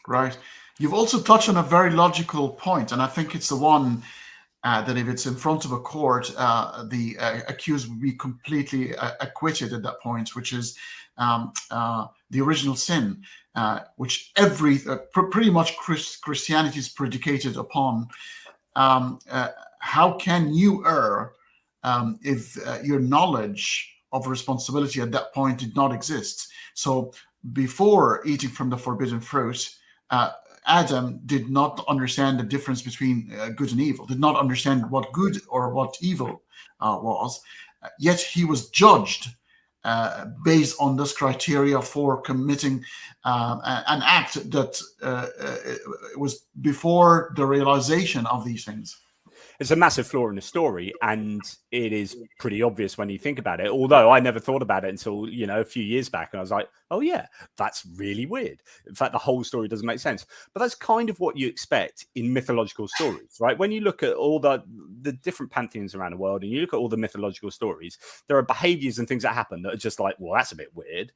Right. You've also touched on a very logical point, and I think it's the one that if it's in front of a court, the accused will be completely acquitted at that point, which is the original sin, which pretty much Christianity is predicated upon. How can you err if your knowledge of responsibility at that point did not exist? So before eating from the forbidden fruit, uh, Adam did not understand the difference between good and evil, did not understand what good or what evil was, yet he was judged based on this criteria for committing an act that was before the realization of these things. It's a massive flaw in the story, and it is pretty obvious when you think about it. Although I never thought about it until, a few years back, and I was like, oh yeah, that's really weird. In fact, the whole story doesn't make sense. But that's kind of what you expect in mythological stories, right? When you look at all the different pantheons around the world, and you look at all the mythological stories, there are behaviors and things that happen that are just like, well, that's a bit weird.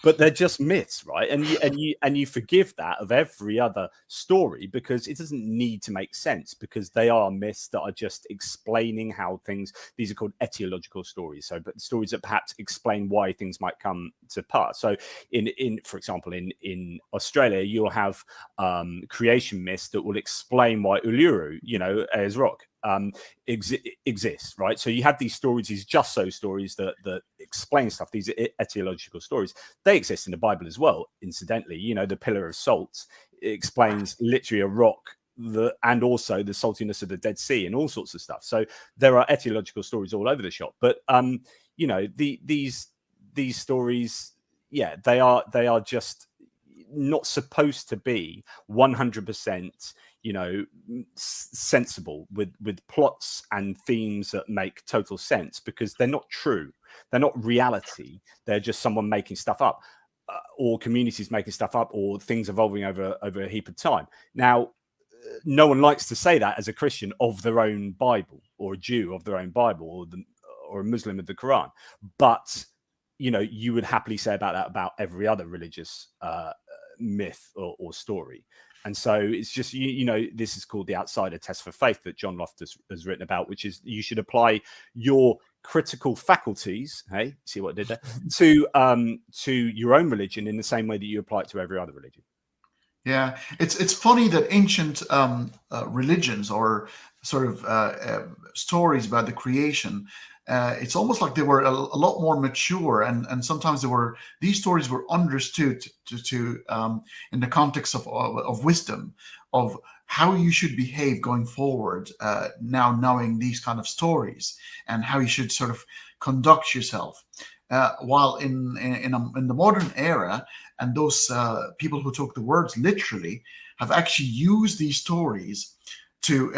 But they're just myths, right? And you forgive that of every other story because it doesn't need to make sense, because they are myths that are just explaining how things. These are called etiological stories, but stories that perhaps explain why things might come to pass. So, for example, in Australia, you'll have creation myths that will explain why Uluru, as rock. Exists, right? So you have these stories, these just so stories that explain stuff, these etiological stories. They exist in the Bible as well, incidentally. The pillar of salt explains literally a rock and also the saltiness of the Dead Sea and all sorts of stuff. So there are etiological stories all over the shop. But these stories, they are just not supposed to be 100% sensible with plots and themes that make total sense, because they're not true. They're not reality. They're just someone making stuff up, or communities making stuff up, or things evolving over a heap of time. Now, no one likes to say that as a Christian of their own Bible, or a Jew of their own Bible, or a Muslim of the Quran. But, you would happily say about that about every other religious myth or story. And so it's just, this is called the outsider test for faith that John Loftus has written about, which is you should apply your critical faculties, hey, see what I did there, to your own religion in the same way that you apply it to every other religion. Yeah, it's funny that ancient religions or sort of stories about the creation, it's almost like they were a lot more mature, and sometimes these stories were understood to in the context of wisdom, of how you should behave going forward. Now knowing these kind of stories and how you should sort of conduct yourself, while in the modern era, and those people who took the words literally have actually used these stories to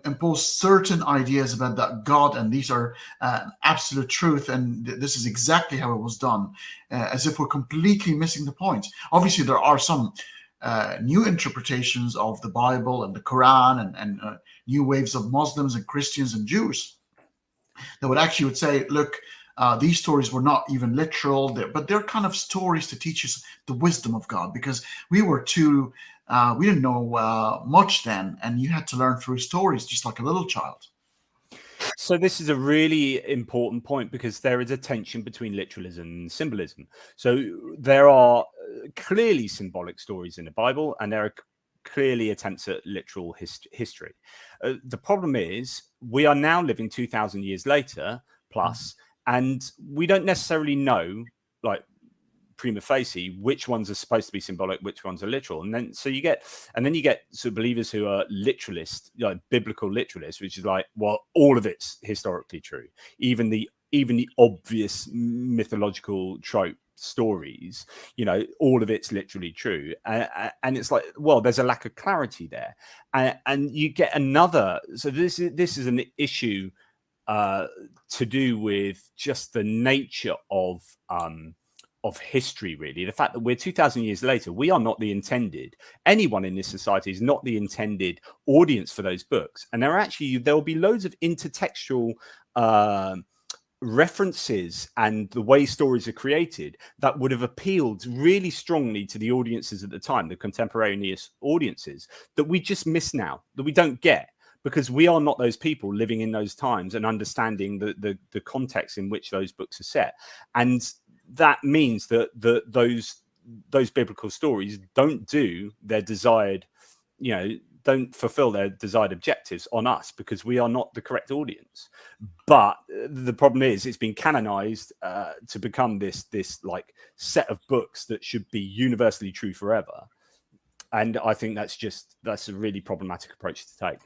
impose certain ideas about that God, and these are absolute truth, and this is exactly how it was done, as if we're completely missing the point. Obviously, there are some new interpretations of the Bible and the Quran, and new waves of Muslims and Christians and Jews that would say, look, these stories were not even literal, but they're kind of stories to teach us the wisdom of God, because we didn't know much then, and you had to learn through stories just like a little child. So this is a really important point, because there is a tension between literalism and symbolism. So there are clearly symbolic stories in the Bible, and there are clearly attempts at literal history. The problem is we are now living 2,000 years later plus, and we don't necessarily know, like, prima facie, which ones are supposed to be symbolic, which ones are literal. And then you get sort of believers who are literalists, biblical literalists, which is like, well, all of it's historically true, even the obvious mythological trope stories, all of it's literally true. And it's like, well, there's a lack of clarity there, and you get another. So this is an issue to do with just the nature of history, really. The fact that we're 2,000 years later, we are not the intended. Anyone in this society is not the intended audience for those books. And there will be loads of intertextual references and the way stories are created that would have appealed really strongly to the audiences at the time, the contemporaneous audiences, that we just miss now, that we don't get, because we are not those people living in those times and understanding the context in which those books are set. And that means that those biblical stories don't do their desired, don't fulfill their desired objectives on us, because we are not the correct audience. But the problem is, it's been canonized to become this like set of books that should be universally true forever. And I think that's a really problematic approach to take.